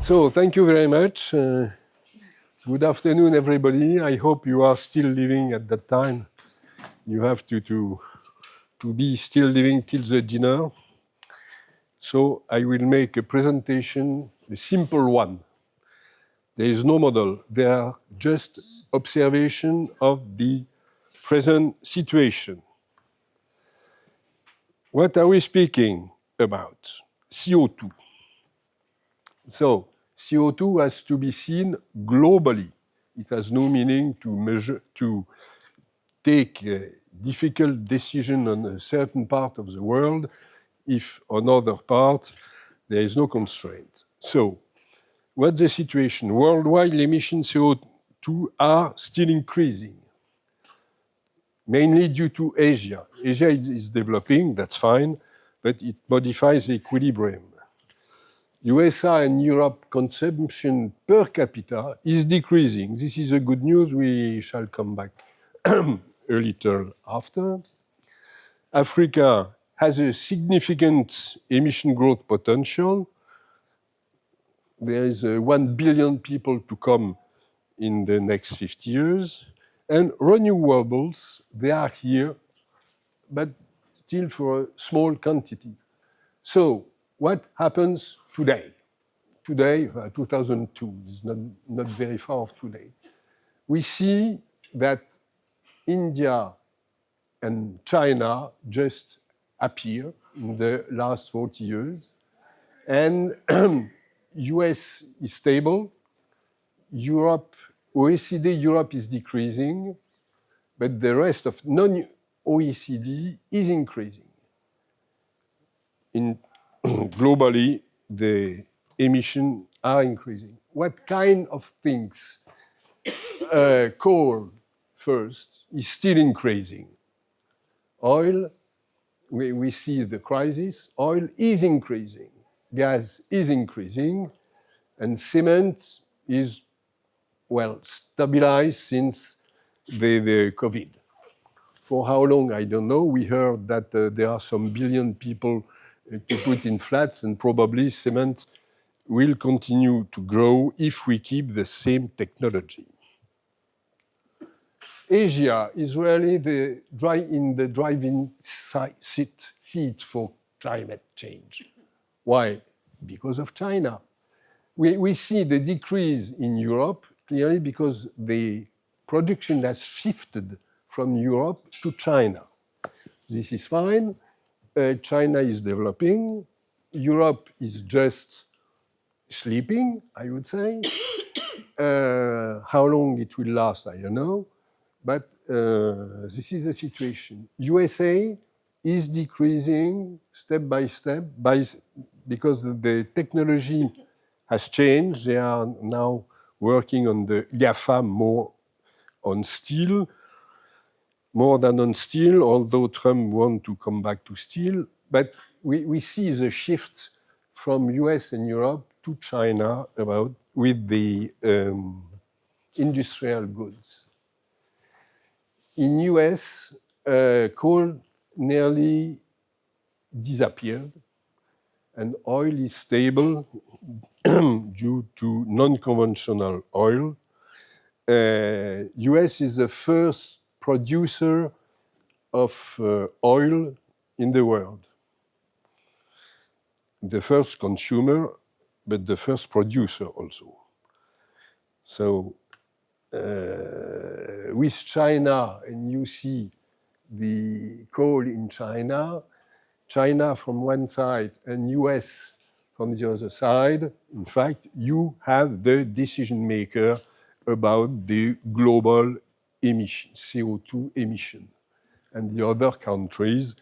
So thank you very much. Good afternoon, everybody. I hope you are still living at that time. You have to be still living till the dinner. So I will make a presentation, a simple one. There is no model. They are just observation of the present situation. What are we speaking about? CO2. So CO2 has to be seen globally. It has no meaning to measure, to take a difficult decision on a certain part of the world if on other part there is no constraint. So what's the situation? Worldwide emissions CO2 are still increasing, mainly due to Asia. Asia is developing, that's fine, but it modifies the equilibrium. USA and Europe consumption per capita is decreasing. This is a good news. We shall come back a little after. Africa has a significant emission growth potential. There is 1 billion people to come in the next 50 years. And renewables, they are here, but still for a small quantity. So what happens today? Today, 2002, is not very far off today. We see that India and China just appear in the last 40 years. And US is stable. Europe, OECD Europe is decreasing, but the rest of non-OECD is increasing. Globally, the emissions are increasing. What kind of things? Coal, first, is still increasing. Oil, we see the crisis. Oil is increasing. Gas is increasing. And cement is, well, stabilized since the COVID. For how long, I don't know. We heard that there are some billion people to put in flats, and probably cement will continue to grow if we keep the same technology. Asia is really the driving seat for climate change. Why? Because of China. We see the decrease in Europe clearly because the production has shifted from Europe to China. This is fine. China is developing. Europe is just sleeping, I would say. How long it will last, I don't know. But this is the situation. USA is decreasing step by step because the technology has changed. They are now working on the GAFA more on steel, more than on steel, although Trump wants to come back to steel. But we see the shift from US and Europe to China with the industrial goods. In US, coal nearly disappeared, and oil is stable due to non-conventional oil. US is the first producer of oil in the world. The first consumer, but the first producer also. So with China, and you see the coal in China, China from one side and US from the other side, in fact, you have the decision maker about the global emission, CO2 emission. And the other countries,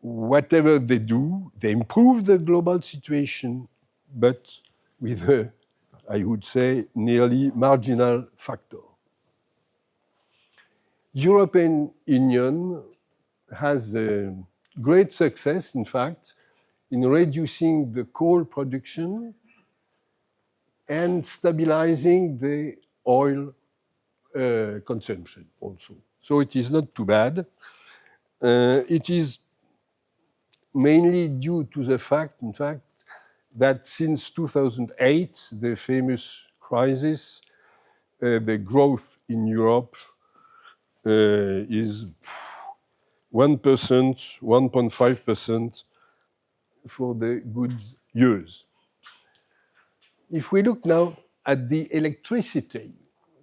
whatever they do, they improve the global situation, but with a, I would say, nearly marginal factor. European Union has a great success, in fact, in reducing the coal production and stabilizing the oil consumption also. So it is not too bad. It is mainly due to the fact, in fact, that since 2008, the famous crisis, the growth in Europe is 1%, 1.5% for the good years. If we look now at the electricity,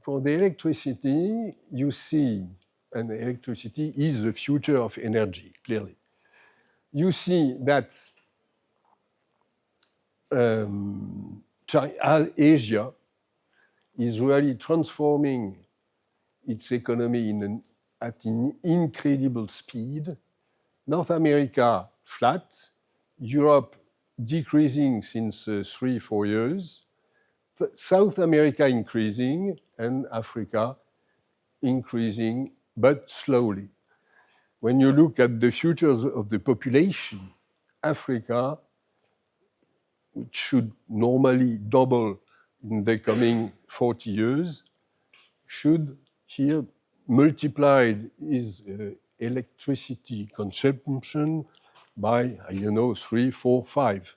for the electricity, you see, and electricity is the future of energy, clearly. You see that Asia is really transforming its economy at an incredible speed. North America flat, Europe decreasing since 3-4 years, South America increasing, and Africa increasing, but slowly. When you look at the futures of the population, Africa, which should normally double in the coming 40 years, should here multiply its electricity consumption by, 3, 4, 5,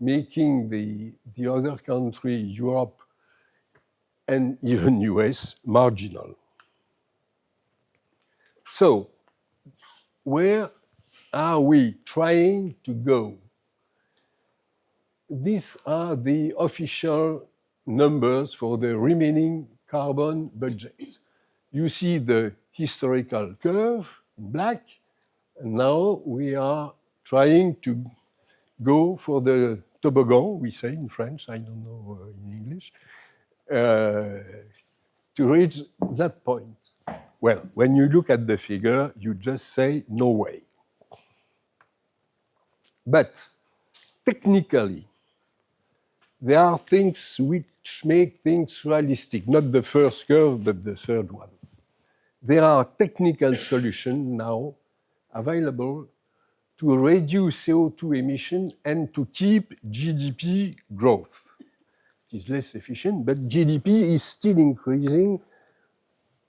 making the other country, Europe and even US, marginal. So, where are we trying to go? These are the official numbers for the remaining carbon budget. You see the historical curve in black, and now we are trying to go for the toboggan, we say in French, I don't know in English, to reach that point. Well, when you look at the figure, you just say, no way. But technically, there are things which make things realistic, not the first curve, but the third one. There are technical solutions now available to reduce CO2 emission and to keep GDP growth. It is less efficient, but GDP is still increasing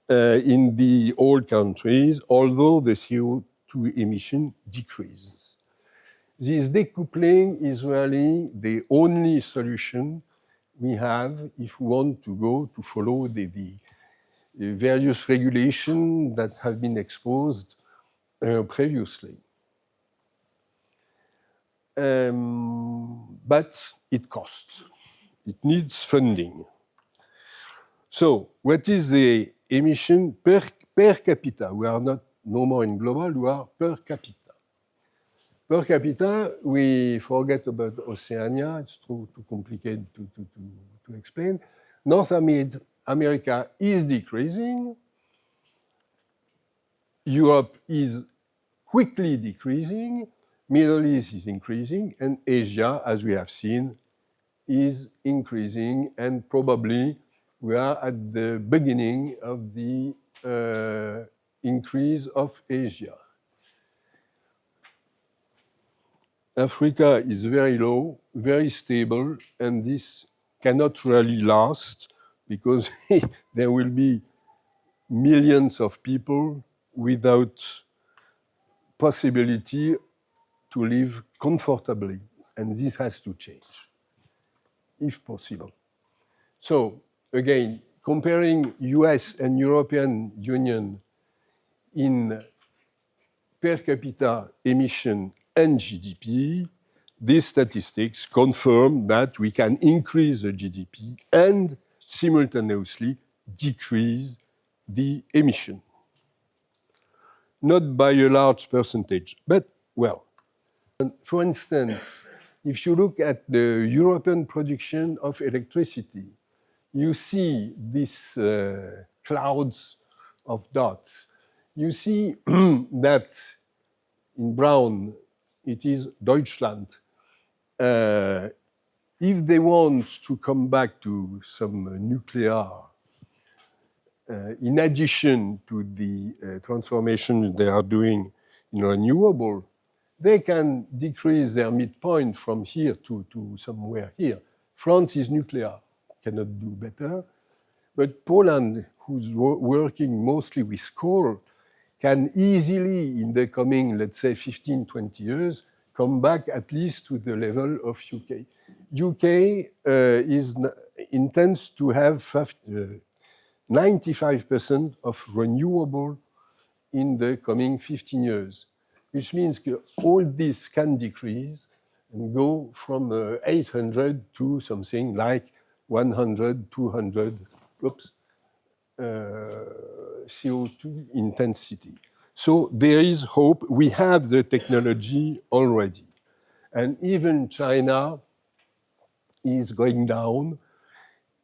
in the old countries, although the CO2 emission decreases. This decoupling is really the only solution we have if we want to go to follow the various regulations that have been exposed previously. But it costs. It needs funding. So, what is the emission per capita? We are not no more in global, we are per capita. Per capita, we forget about Oceania. It's too complicated to explain. North America is decreasing. Europe is quickly decreasing. Middle East is increasing. And Asia, as we have seen, is increasing. And probably we are at the beginning of the increase of Asia. Africa is very low, very stable, and this cannot really last because there will be millions of people without possibility to live comfortably, and this has to change, if possible. So, again, comparing US and European Union in per capita emission and GDP, these statistics confirm that we can increase the GDP and simultaneously decrease the emission. Not by a large percentage, but well. For instance, if you look at the European production of electricity, you see these clouds of dots. You see that in brown, it is Deutschland. If they want to come back to some nuclear, in addition to the transformation they are doing in renewable, they can decrease their midpoint from here to somewhere here. France is nuclear, cannot do better. But Poland, who's working mostly with coal, can easily, in the coming, let's say, 15, 20 years, come back at least to the level of UK. UK intends to have 95% of renewable in the coming 15 years, which means all this can decrease and go from 800 to something like 100, 200 CO2 intensity. So there is hope. We have the technology already. And even China is going down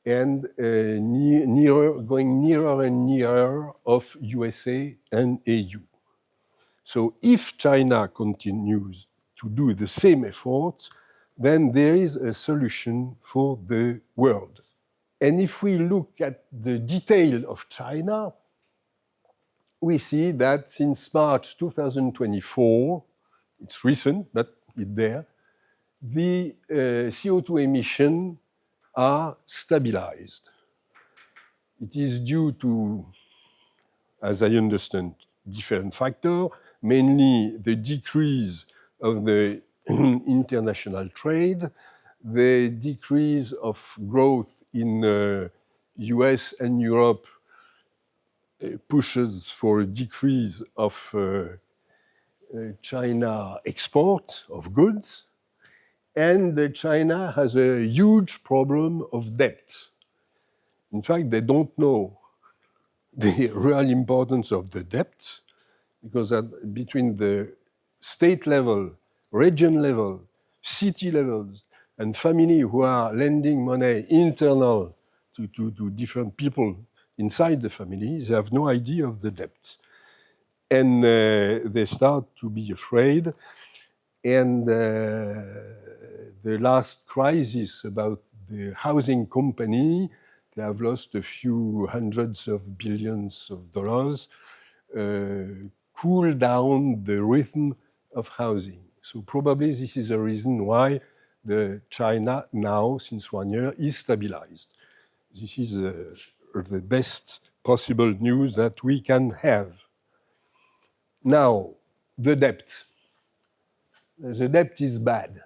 and going nearer and nearer of USA and EU. So if China continues to do the same efforts, then there is a solution for the world. And if we look at the detail of China, we see that since March 2024, it's recent, but it's there, the CO2 emissions are stabilized. It is due to, as I understand, different factors, mainly the decrease of the international trade, the decrease of growth in US and Europe pushes for a decrease of China export of goods, and China has a huge problem of debt. In fact, they don't know the real importance of the debt, because between the state level, region level, city levels, and family who are lending money internal to different people inside the family, they have no idea of the debt. And they start to be afraid. And the last crisis about the housing company, they have lost a few hundreds of billions of dollars, cool down the rhythm of housing. So probably this is a reason why the China now, since 1 year, is stabilized. This is the best possible news that we can have. Now, the debt. The debt is bad.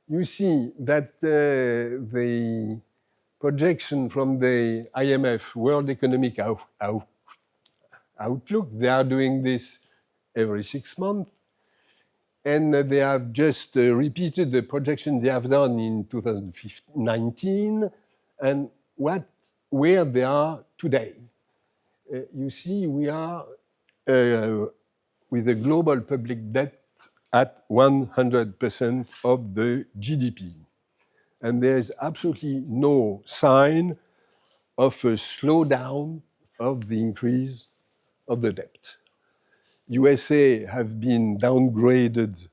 You see that the projection from the IMF, World Economic Outlook, they are doing this every 6 months, and they have just repeated the projection they have done in 2019 and where they are today. You see, we are with a global public debt at 100% of the GDP. And there is absolutely no sign of a slowdown of the increase of the debt. USA have been downgraded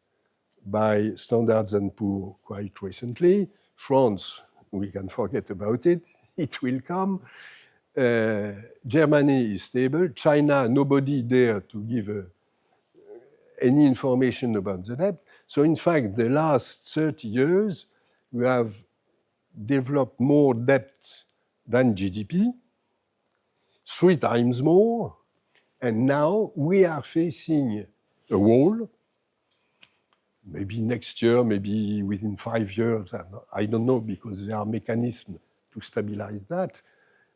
by Standard & Poor's quite recently. France, we can forget about it. It will come. Germany is stable. China, nobody dare to give any information about the debt. So in fact, the last 30 years, we have developed more debt than GDP, 3 times more, and now we are facing a wall. Maybe next year, maybe within 5 years, I don't know, because there are mechanisms to stabilize that.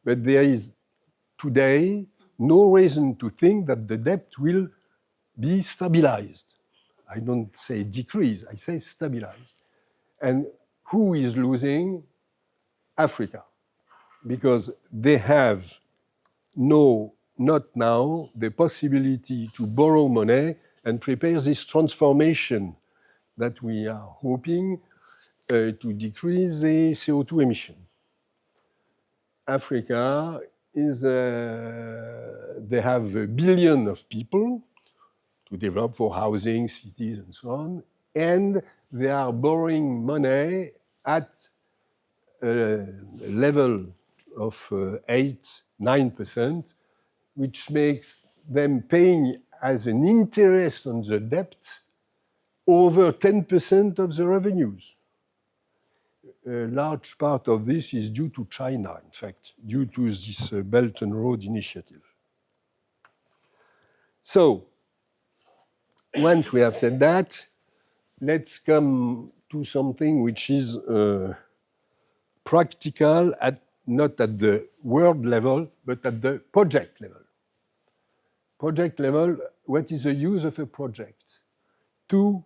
But there is today no reason to think that the debt will be stabilized. I don't say decrease, I say stabilized. And who is losing? Africa. Because they have not now the possibility to borrow money and prepare this transformation that we are hoping to decrease the CO2 emission. Africa is, they have 1 billion of people to develop for housing, cities, and so on, and they are borrowing money at a level of 8-9%, which makes them paying as an interest on the debt over 10% of the revenues. A large part of this is due to China, in fact, due to this Belt and Road Initiative. So, once we have said that, let's come to something which is practical, not at the world level, but at the project level. Project level, what is the use of a project? To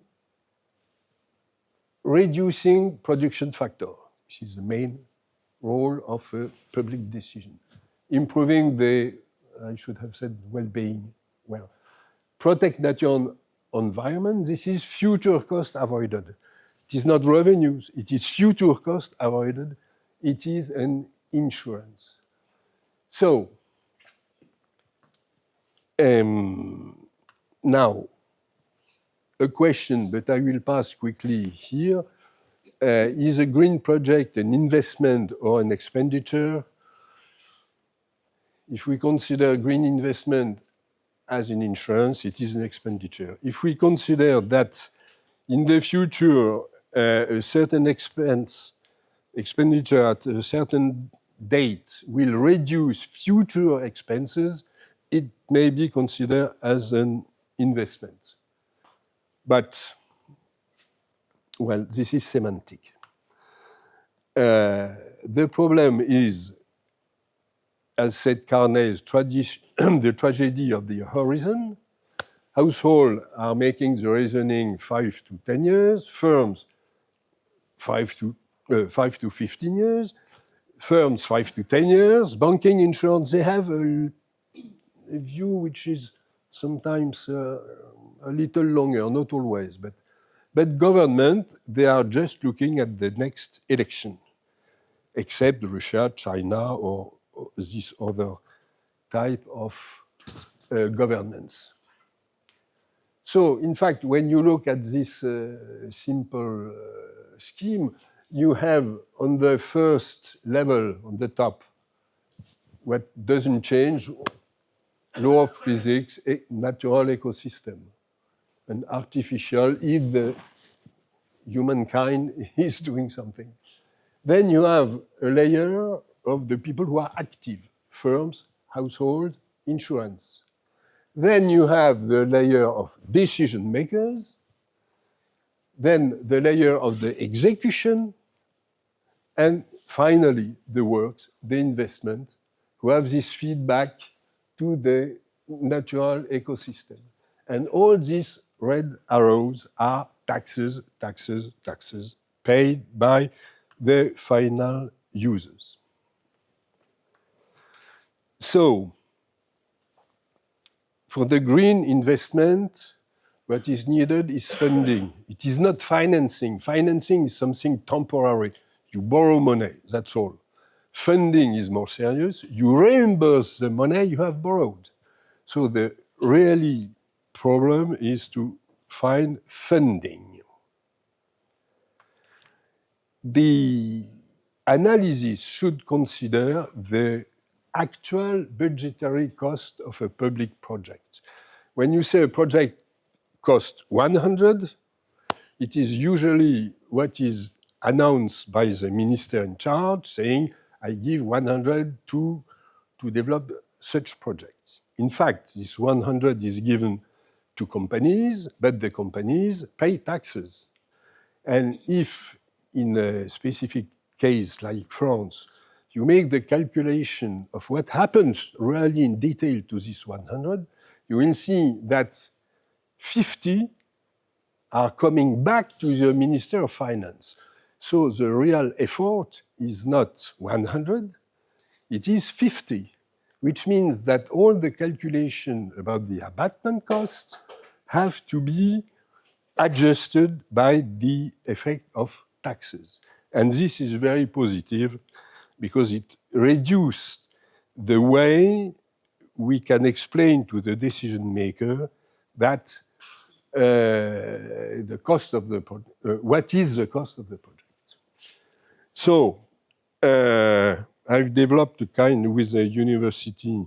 reducing production factor, which is the main role of a public decision. Improving the, I should have said, well-being. Well, protect nature and environment, this is future cost avoided. It is not revenues, it is future cost avoided. It is an insurance. So, now, a question, but I will pass quickly here. Is a green project an investment or an expenditure? If we consider green investment as an insurance, it is an expenditure. If we consider that in the future, a certain expenditure at a certain date will reduce future expenses, it may be considered as an investment. But, well, this is semantic. The problem is, as said Carney's the tragedy of the horizon. Households are making the reasoning 5 to 10 years, firms 5 to 15 years, firms 5 to 10 years, banking, insurance, they have a view which is sometimes a little longer, not always, but government, they are just looking at the next election, except Russia, China, or this other type of governance. So, in fact, when you look at this simple scheme, you have on the first level, on the top, what doesn't change, law of physics, natural ecosystem, and artificial if the humankind is doing something. Then you have a layer of the people who are active, firms, household, insurance. Then you have the layer of decision makers, then the layer of the execution, and finally the works, the investment, who have this feedback to the natural ecosystem. And all these red arrows are taxes, taxes, taxes paid by the final users. So, for the green investment, what is needed is funding. It is not financing. Financing is something temporary. You borrow money, that's all. Funding is more serious. You reimburse the money you have borrowed. So the really problem is to find funding. The analysis should consider the actual budgetary cost of a public project. When you say a project costs 100, it is usually what is announced by the minister in charge, saying, I give 100 to develop such projects. In fact, this 100 is given to companies, but the companies pay taxes. And if in a specific case like France, you make the calculation of what happens really in detail to this 100, you will see that 50 are coming back to the Minister of Finance. So the real effort is not 100, it is 50, which means that all the calculation about the abatement costs have to be adjusted by the effect of taxes. And this is very positive because it reduced the way we can explain to the decision maker that the cost of the what is the cost of the project. So I've developed a kind, with the University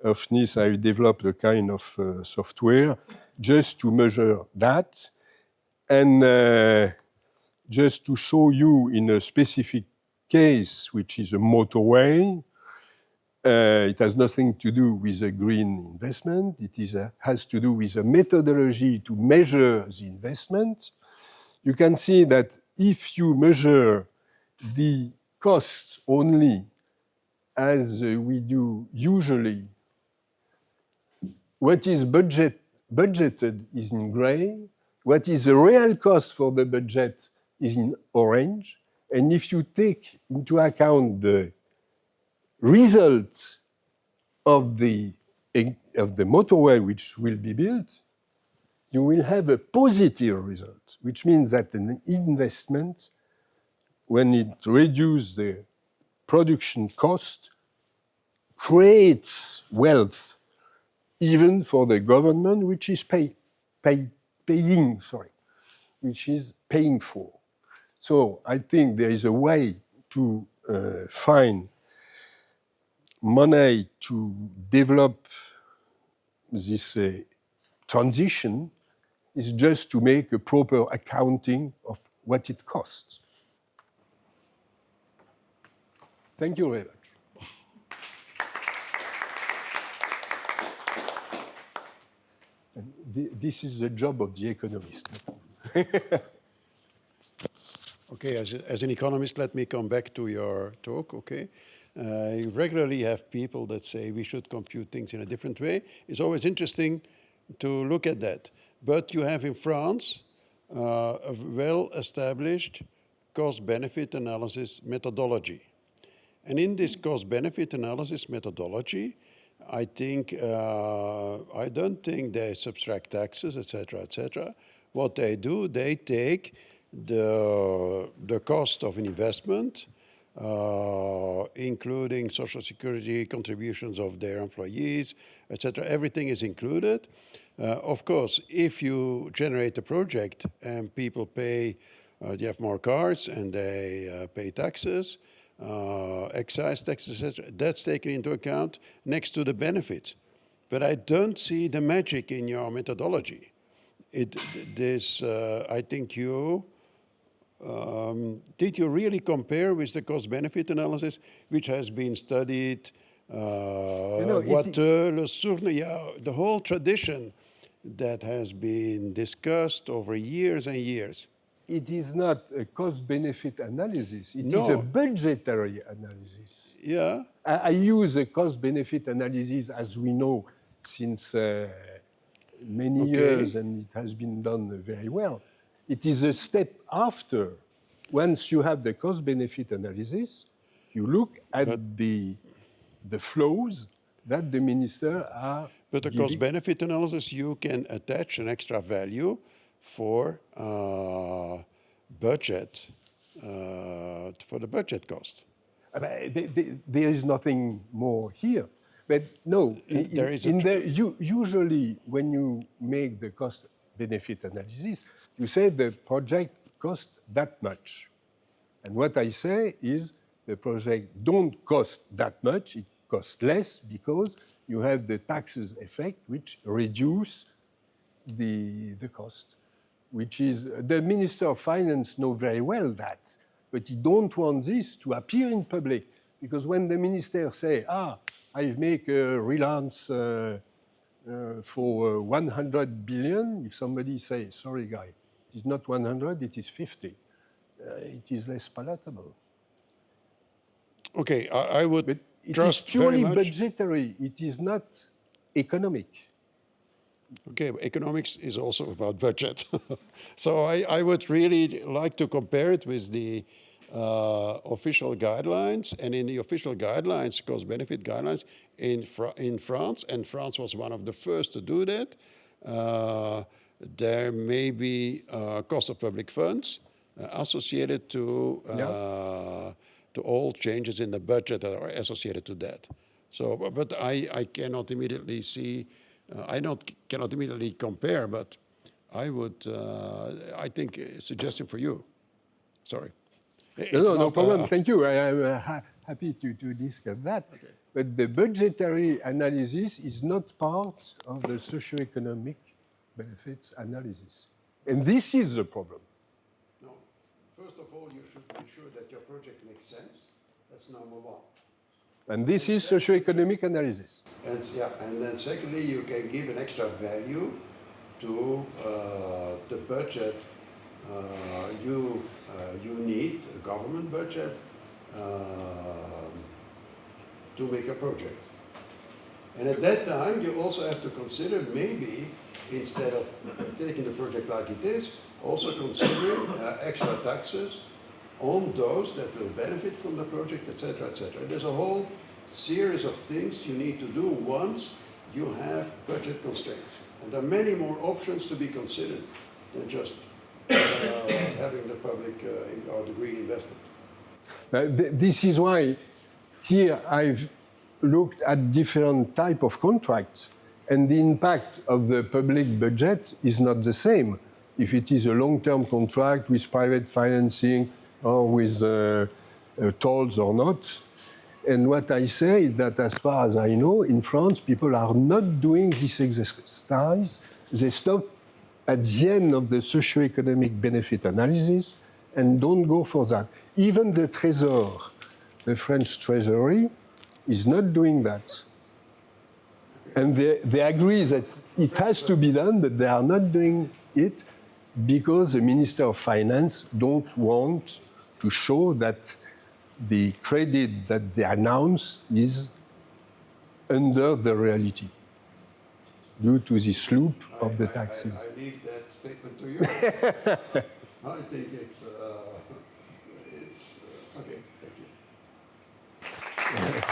of Nice, I've developed a kind of software just to measure that. And just to show you in a specific case, which is a motorway, it has nothing to do with a green investment. It has to do with a methodology to measure the investment. you can see that if you measure the costs only as we do usually, what is budgeted is in gray, what is the real cost for the budget is in orange, and if you take into account the results of the motorway which will be built, you will have a positive result, which means that an investment, when it reduces the production cost, creates wealth, even for the government, which is paying for. So I think there is a way to find money to develop this transition is just to make a proper accounting of what it costs. Thank you very much. And this is the job of the economist. Okay, as an economist, let me come back to your talk, okay? You regularly have people that say we should compute things in a different way. It's always interesting to look at that. But you have in France a well-established cost-benefit analysis methodology. And in this cost-benefit analysis methodology, I don't think they subtract taxes, etc., etc. What they do, they take the cost of an investment, including social security contributions of their employees, etc. Everything is included. Of course, if you generate a project and people pay, they have more cars and they pay taxes, excise taxes, etc., that's taken into account next to the benefits. But I don't see the magic in your methodology. I think you, did you really compare with the cost-benefit analysis, which has been studied, the whole tradition that has been discussed over years and years? It is not a cost-benefit analysis. It is a budgetary analysis. Yeah. I use a cost-benefit analysis, as we know, since many years, and it has been done very well. It is a step after. Once you have the cost-benefit analysis, you look at the flows that the minister are But the cost-benefit analysis, you can attach an extra value for budget, for the budget cost. There is nothing more here. But no, usually when you make the cost-benefit analysis, you say the project cost that much. And what I say is the project don't cost that much, it costs less because you have the taxes effect which reduce the cost, which is, the Minister of Finance know very well that, but he don't want this to appear in public, because when the minister say, I've made a relance for 100 billion, if somebody say, sorry guy, it is not 100, it is 50, it is less palatable. Okay, I would but it trust is purely very much. Budgetary, it is not economic. Okay, economics is also about budget. So I would really like to compare it with the official guidelines. And in the official guidelines, cost-benefit guidelines in France, and France was one of the first to do that, there may be cost of public funds associated to all changes in the budget that are associated to that. So, but I cannot immediately see, cannot immediately compare, but I would, I think, a suggestion for you. Sorry. No problem. Thank you. I am happy to discuss that. Okay. But the budgetary analysis is not part of the socio-economic benefits analysis. And this is the problem. No. First of all, you should be sure that your project makes sense. That's number one. And this is socio-economic analysis. And then secondly, you can give an extra value to the budget you need a government budget to make a project. And at that time, you also have to consider maybe, instead of taking the project like it is, also considering extra taxes on those that will benefit from the project, etc., etc. There's a whole series of things you need to do once you have budget constraints. And there are many more options to be considered than just having the public or the green investment. This is why here I've looked at different type of contracts, and the impact of the public budget is not the same. If it is a long-term contract with private financing or with tolls or not. And what I say is that as far as I know, in France, people are not doing this exercise. They stop at the end of the socio-economic benefit analysis and don't go for that. Even the Trésor, the French Treasury, is not doing that. And they agree that it has to be done, but they are not doing it because the Minister of Finance don't want to show that the credit that they announce is under the reality due to this loop of the taxes. I leave that statement to you. I think it's okay. Thank you.